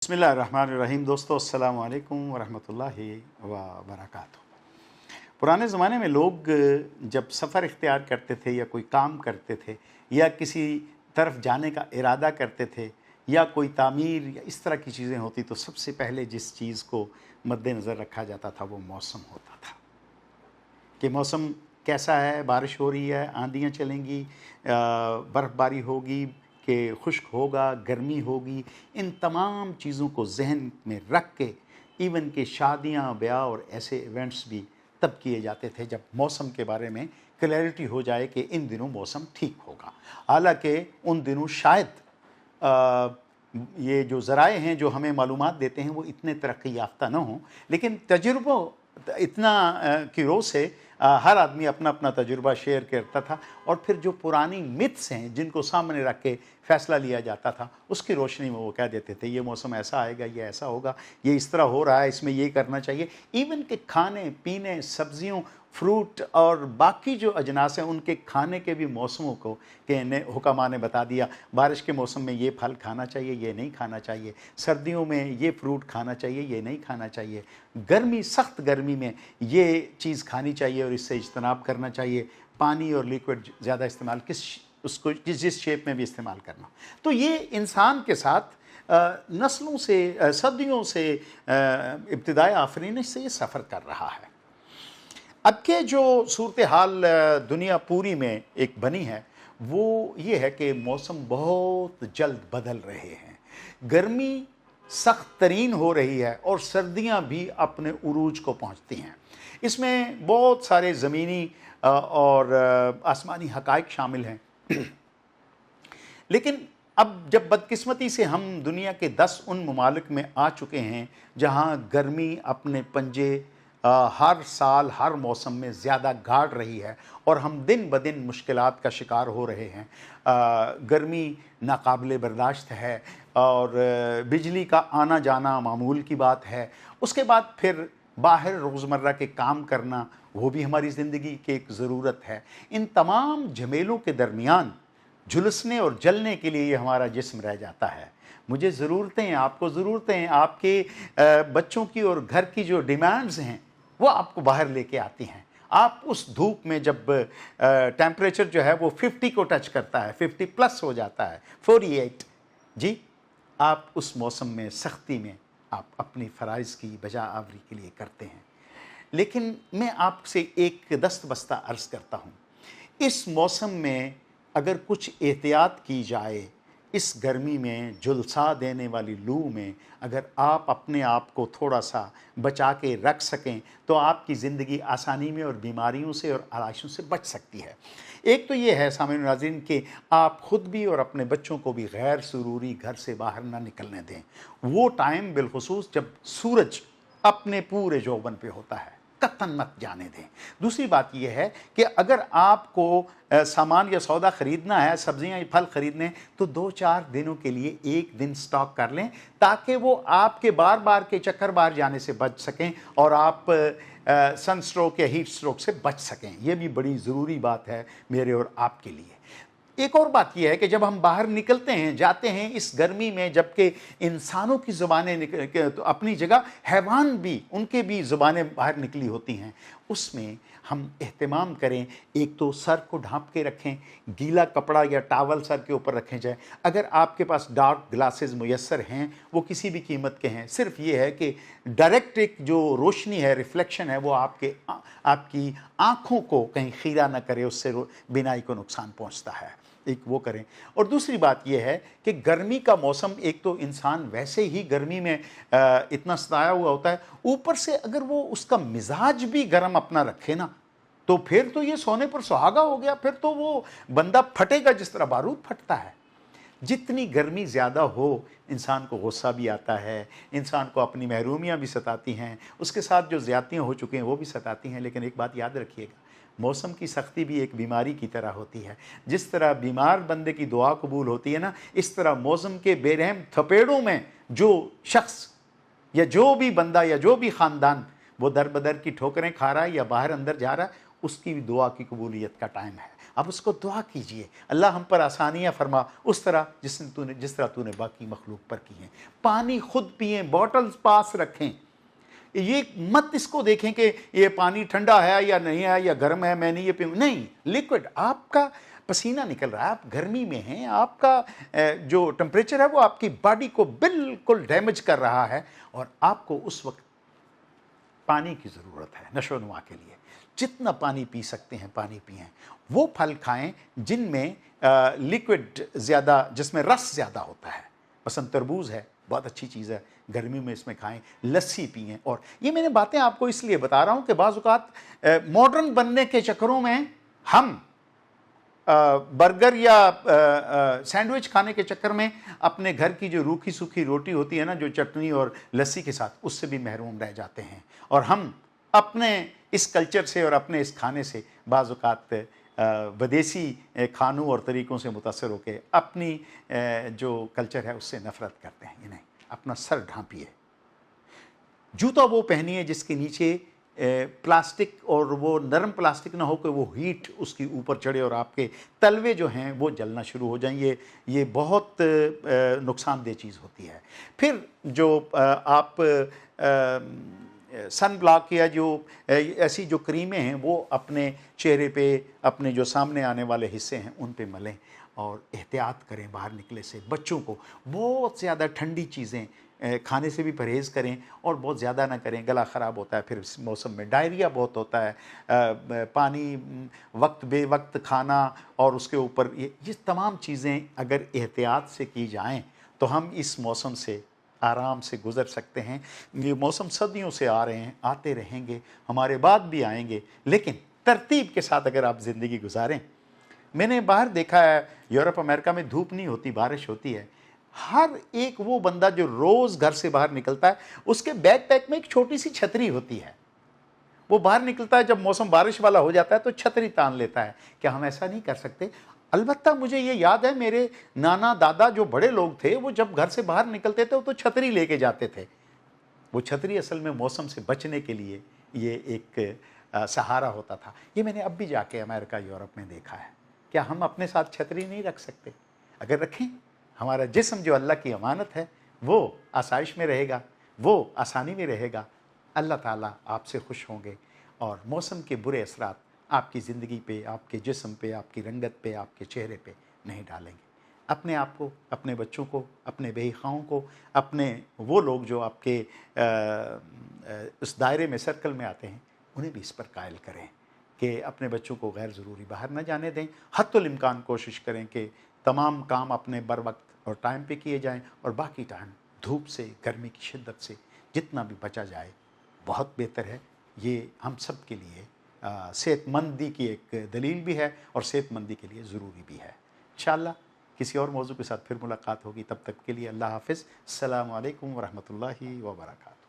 बिस्मिल्लाहिर्रहमानिर्रहीम। दोस्तों अस्सलाम वालेकुम वरहमतुल्लाहि व बरकातुहू। पुराने ज़माने में लोग जब सफ़र इख्तियार करते थे या कोई काम करते थे या किसी तरफ जाने का इरादा करते थे या कोई तामीर या इस तरह की चीज़ें होती तो सबसे पहले जिस चीज़ को मद्देनज़र रखा जाता था वो मौसम होता था कि मौसम कैसा है, बारिश हो रही है, आंधियाँ चलेंगी, बर्फ़बारी होगी, कि खुश्क होगा, गर्मी होगी। इन तमाम चीज़ों को जहन में रख के इवन कि शादियाँ, ब्याह और ऐसे इवेंट्स भी तब किए जाते थे जब मौसम के बारे में क्लैरिटी हो जाए कि इन दिनों मौसम ठीक होगा। हालांकि उन दिनों शायद ये जो ज़राए हैं जो हमें मालूमात देते हैं वो इतने तरक्की याफ्ता न हों, लेकिन तजुर्बों इतना की रो से हर आदमी अपना अपना तजुर्बा शेयर करता था और फिर जो पुरानी मिथ्स हैं जिनको सामने रख के फ़ैसला लिया जाता था उसकी रोशनी में वो कह देते थे ये मौसम ऐसा आएगा, ये ऐसा होगा, ये इस तरह हो रहा है, इसमें ये करना चाहिए। इवन के खाने पीने, सब्जियों, फ्रूट और बाकी जो अजनास हैं उनके खाने के भी मौसमों को हुक्मा ने बता दिया। बारिश के मौसम में ये फल खाना चाहिए, ये नहीं खाना चाहिए, सर्दियों में ये फ्रूट खाना चाहिए, ये नहीं खाना चाहिए, गर्मी, सख्त गर्मी में ये चीज़ खानी चाहिए और इससे इज्तनाब करना चाहिए, पानी और लिक्विड ज़्यादा इस्तेमाल उसको जिस शेप में भी इस्तेमाल करना। तो ये इंसान के साथ नस्लों से, सदियों से, इब्तिदाई आफरीन से ये सफ़र कर रहा है। अब के जो सूरत हाल दुनिया पूरी में एक बनी है वो ये है कि मौसम बहुत जल्द बदल रहे हैं। गर्मी सख्त तरीन हो रही है और सर्दियां भी अपने उरूज को पहुंचती हैं। इसमें बहुत सारे ज़मीनी और आसमानी हक़ाइक़ शामिल हैं। लेकिन अब जब बदकिस्मती से हम दुनिया के 10 उन ममालिक में आ चुके हैं जहां गर्मी अपने पंजे हर साल हर मौसम में ज़्यादा गाड़ रही है और हम दिन ब दिन मुश्किलात का शिकार हो रहे हैं। गर्मी नाकाबिले बर्दाश्त है और बिजली का आना जाना मामूल की बात है। उसके बाद फिर बाहर रोज़मर्रा के काम करना वो भी हमारी ज़िंदगी की एक ज़रूरत है। इन तमाम झमेलों के दरमियान झुलसने और जलने के लिए हमारा जिस्म रह जाता है। मुझे ज़रूरतें, आपको ज़रूरतें, आपके बच्चों की और घर की जो डिमांड्स हैं वो आपको बाहर लेके आती हैं। आप उस धूप में जब टेम्परेचर जो है वो 50 को टच करता है, 50 प्लस हो जाता है, 48 जी, आप उस मौसम में सख्ती में आप अपनी फ़राइज़ की बजा आवरी के लिए करते हैं। लेकिन मैं आपसे एक दस्तबस्ता अर्ज़ करता हूँ, इस मौसम में अगर कुछ एहतियात की जाए, इस गर्मी में, झुलसा देने वाली लू में अगर आप अपने आप को थोड़ा सा बचा के रख सकें तो आपकी ज़िंदगी आसानी में और बीमारियों से और आलाइशों से बच सकती है। एक तो ये है सामईन नाज़रीन कि आप ख़ुद भी और अपने बच्चों को भी गैर ज़रूरी घर से बाहर ना निकलने दें। वो टाइम बिलखुसूस जब सूरज अपने पूरे यौवन पे होता है, कतन मत जाने दें। दूसरी बात यह है कि अगर आपको सामान या सौदा ख़रीदना है, सब्जियां या फल ख़रीदने, तो 2-4 दिनों के लिए एक दिन स्टॉक कर लें ताकि वो आपके बार बार के चक्कर बाहर जाने से बच सकें और आप सन स्ट्रोक या हीट स्ट्रोक से बच सकें। ये भी बड़ी ज़रूरी बात है मेरे और आपके लिए। एक और बात यह है कि जब हम बाहर निकलते हैं, जाते हैं इस गर्मी में, जबकि इंसानों की ज़ुबानें तो अपनी जगह, हैवान भी, उनके भी ज़ुबानें बाहर निकली होती हैं, उसमें हम एहतमाम करें। एक तो सर को ढाँप के रखें, गीला कपड़ा या टावल सर के ऊपर रखें जाए। अगर आपके पास डार्क ग्लासेस मुयस्सर हैं, वो किसी भी कीमत के हैं, सिर्फ ये है कि डायरेक्ट एक जो रोशनी है, रिफ्लेक्शन है, वो आपकी आँखों को कहीं खीरा न करे, उससे बिनाई को नुकसान पहुँचता है। एक वो करें। और दूसरी बात यह है कि गर्मी का मौसम, एक तो इंसान वैसे ही गर्मी में इतना सताया हुआ होता है, ऊपर से अगर वो उसका मिजाज भी गर्म अपना रखे ना, तो फिर तो ये सोने पर सुहागा हो गया। फिर तो वो बंदा फटेगा जिस तरह बारूद फटता है। जितनी गर्मी ज़्यादा हो, इंसान को गुस्सा भी आता है, इंसान को अपनी महरूमियाँ भी सताती हैं, उसके साथ जो ज़्यादतियाँ हो चुकी हैं वो भी सताती हैं। लेकिन एक बात याद रखिएगा, मौसम की सख्ती भी एक बीमारी की तरह होती है। जिस तरह बीमार बंदे की दुआ कबूल होती है ना, इस तरह मौसम के बेरहम थपेड़ों में जो शख्स या जो भी बंदा या जो भी ख़ानदान वो दर बदर की ठोकरें खा रहा है या बाहर अंदर जा रहा है, उसकी भी दुआ की कबूलियत का टाइम है। आप उसको दुआ कीजिए, अल्लाह हम पर आसानियाँ फरमा उस तरह जिस तरह तूने बाकी मखलूक पर की हैं। पानी खुद पिएं, बॉटल्स पास रखें, ये मत इसको देखें कि ये पानी ठंडा है या नहीं है या गर्म है, मैं नहीं ये पीऊँ, नहीं, लिक्विड, आपका पसीना निकल रहा है, आप गर्मी में हैं, आपका जो टेम्परेचर है वो आपकी बॉडी को बिल्कुल डैमेज कर रहा है, और आपको उस वक्त पानी की ज़रूरत है नशोनुमा के लिए। जितना पानी पी सकते हैं पानी पिएं, वो फल खाएं जिनमें लिक्विड ज़्यादा, जिसमें रस ज़्यादा होता है। मसलन तरबूज है, बहुत अच्छी चीज़ है, गर्मी में इसमें खाएं, लस्सी पिएं। और ये मैंने बातें आपको इसलिए बता रहा हूँ कि बाज़ औक़ात मॉडर्न बनने के चक्करों में हम बर्गर या सैंडविच खाने के चक्कर में अपने घर की जो रूखी सूखी रोटी होती है ना, जो चटनी और लस्सी के साथ, उससे भी महरूम रह जाते हैं। और हम अपने इस कल्चर से और अपने इस खाने से बाज़ औक़ात विदेशी खानों और तरीक़ों से मुतासर होकर अपनी जो कल्चर है उससे नफ़रत करते हैं। ये नहीं, अपना सर ढांपिए, जूता वो पहनिए जिसके नीचे प्लास्टिक, और वो नरम प्लास्टिक ना हो कि वो हीट उसके ऊपर चढ़े और आपके तलवे जो हैं वो जलना शुरू हो जाएं। ये बहुत नुकसानदेह चीज़ होती है। फिर जो आप सन ब्लॉक या जो ऐसी जो क्रीमें हैं वो अपने चेहरे पे, अपने जो सामने आने वाले हिस्से हैं उन पे मलें, और एहतियात करें बाहर निकले से। बच्चों को बहुत ज़्यादा ठंडी चीज़ें खाने से भी परहेज़ करें, और बहुत ज़्यादा ना करें, गला ख़राब होता है, फिर इस मौसम में डायरिया बहुत होता है। पानी वक्त बे वक्त खाना, और उसके ऊपर ये तमाम चीज़ें अगर एहतियात से की जाएं तो हम इस मौसम से आराम से गुज़र सकते हैं। ये मौसम सदियों से आ रहे हैं, आते रहेंगे, हमारे बाद भी आएंगे, लेकिन तरतीब के साथ अगर आप ज़िंदगी गुजारें। मैंने बाहर देखा है, यूरोप अमेरिका में धूप नहीं होती, बारिश होती है। हर एक वो बंदा जो रोज़ घर से बाहर निकलता है, उसके बैकपैक में एक छोटी सी छतरी होती है। वो बाहर निकलता है, जब मौसम बारिश वाला हो जाता है तो छतरी तान लेता है। क्या हम ऐसा नहीं कर सकते? अलबत्ता मुझे ये याद है, मेरे नाना दादा जो बड़े लोग थे, वो जब घर से बाहर निकलते थे तो छतरी लेके जाते थे। वो छतरी असल में मौसम से बचने के लिए ये एक सहारा होता था। ये मैंने अब भी जाके अमेरिका, यूरोप में देखा है। क्या हम अपने साथ छतरी नहीं रख सकते? अगर रखें, हमारा जिस्म जो अल्लाह की अमानत है वो आसाइश में रहेगा, वो आसानी में रहेगा। अल्लाह ताला आपसे खुश होंगे, और मौसम के बुरे असरात आपकी ज़िंदगी पे, आपके जिस्म पे, आपकी रंगत पे, आपके चेहरे पे नहीं डालेंगे। अपने आप को, अपने बच्चों को, अपने बेहिखाओं को, अपने वो लोग जो आपके उस दायरे में, सर्कल में आते हैं, उन्हें भी इस पर कायल करें कि अपने बच्चों को गैर ज़रूरी बाहर न जाने दें। हत्तुल इम्कान कोशिश करें कि तमाम काम अपने बर वक्त और टाइम पे किए जाएं, और बाकी टाइम धूप से, गर्मी की शिद्दत से जितना भी बचा जाए बहुत बेहतर है। ये हम सब के लिए सेहतमंदी की एक दलील भी है, और सेहतमंदी के लिए ज़रूरी भी है। इंशाअल्लाह किसी और मौजू के साथ फिर मुलाकात होगी, तब तक के लिए अल्लाह हाफ़िज़। अस्सलामु अलैकुम व रहमतुल्लाहि व बरकातहू।